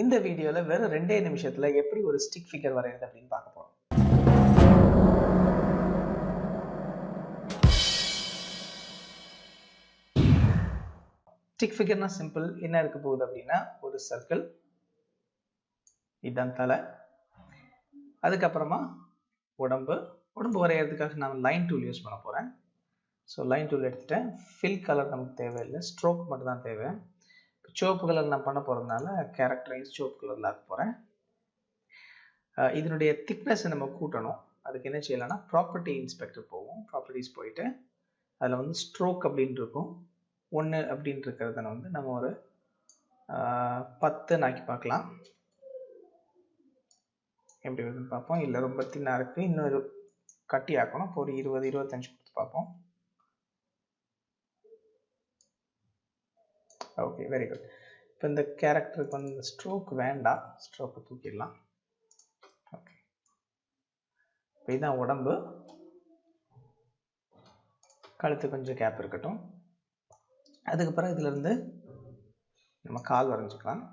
இந்த வீடியோல வெறும் 2 நிமிஷத்துல எப்படி ஒரு ஸ்டிக் ஃபிகர் வரையறது அப்படின்னு பார்க்க போறோம். ஸ்டிக் ஃபிகர்னா சிம்பிள். என்ன இருக்க போகுது அப்படின்னா ஒரு சர்க்கிள், இதுதான் தலை, அதுக்கப்புறமா உடம்பு வரையறதுக்காக நான் லைன் டூல் யூஸ் பண்ண போறேன். ஸோ லைன் டூல் எடுத்துட்டேன். ஃபில் கலர் நமக்கு தேவையில்லை, ஸ்ட்ரோக் மட்டும் தான் தேவை. சிவப்பு கலர் நான் பண்ண போகிறதுனால கேரக்டரைஸ் சிவப்பு கலரில் ஆக்க போகிறேன். இதனுடைய திக்னஸை நம்ம கூட்டணும். அதுக்கு என்ன செய்யலாம்னா ப்ராப்பர்ட்டி இன்ஸ்பெக்டர் போவோம். ப்ராப்பர்ட்டிஸ் போயிட்டு அதில் வந்து ஸ்ட்ரோக் அப்படின்னு இருக்கும், 1 அப்படின்னு இருக்கிறத வந்து நம்ம ஒரு 10 ஆக்கி பார்க்கலாம். எப்படி வருதுன்னு பார்ப்போம். இல்லை ரொம்ப தின்னாக இருக்குது, இன்னொரு கட்டி ஆக்கணும். இப்போ ஒரு 20-25 கொடுத்து பார்ப்போம். Okay, very good. இப்போ இந்த கேரக்டருக்கு வந்து ஸ்ட்ரோக் வேண்டாம், ஸ்ட்ரோக்கை தூக்கிடலாம். ஓகே, இப்போ இதுதான் உடம்பு, கழுத்து கொஞ்சம் கேப் இருக்கட்டும். அதுக்கப்புறம் இதுல இருந்து நம்ம கால் வரைஞ்சிக்கலாம்.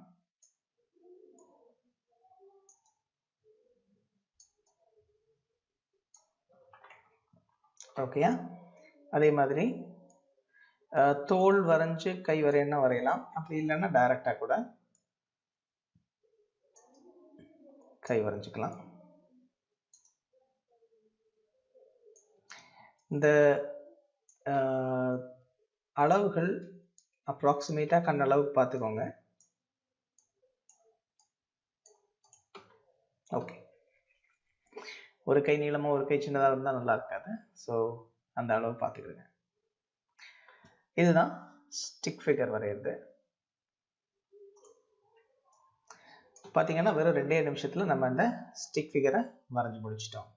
ஓகேயா? அதே மாதிரி தோல் வரைஞ்சு கை வரையன்னா வரையலாம், அப்படி இல்லைன்னா டைரக்டா கூட கை வரைஞ்சிக்கலாம். இந்த அளவுகள் அப்ராக்சிமேட்டா கண் அளவுக்கு பார்த்துக்கோங்க. ஓகே, ஒரு கை நீளமா ஒரு கை சின்னதாக இருந்தால் நல்லா இருக்காது. ஸோ அந்த அளவு பார்த்துக்கிடுங்க. இதுதான் ஸ்டிக் ஃபிகர் வரையிறது. பார்த்தீங்கன்னா வெறும் 2 நிமிஷத்துல நம்ம இந்த ஸ்டிக் ஃபிகரை வரைஞ்சி முடிச்சிட்டோம்.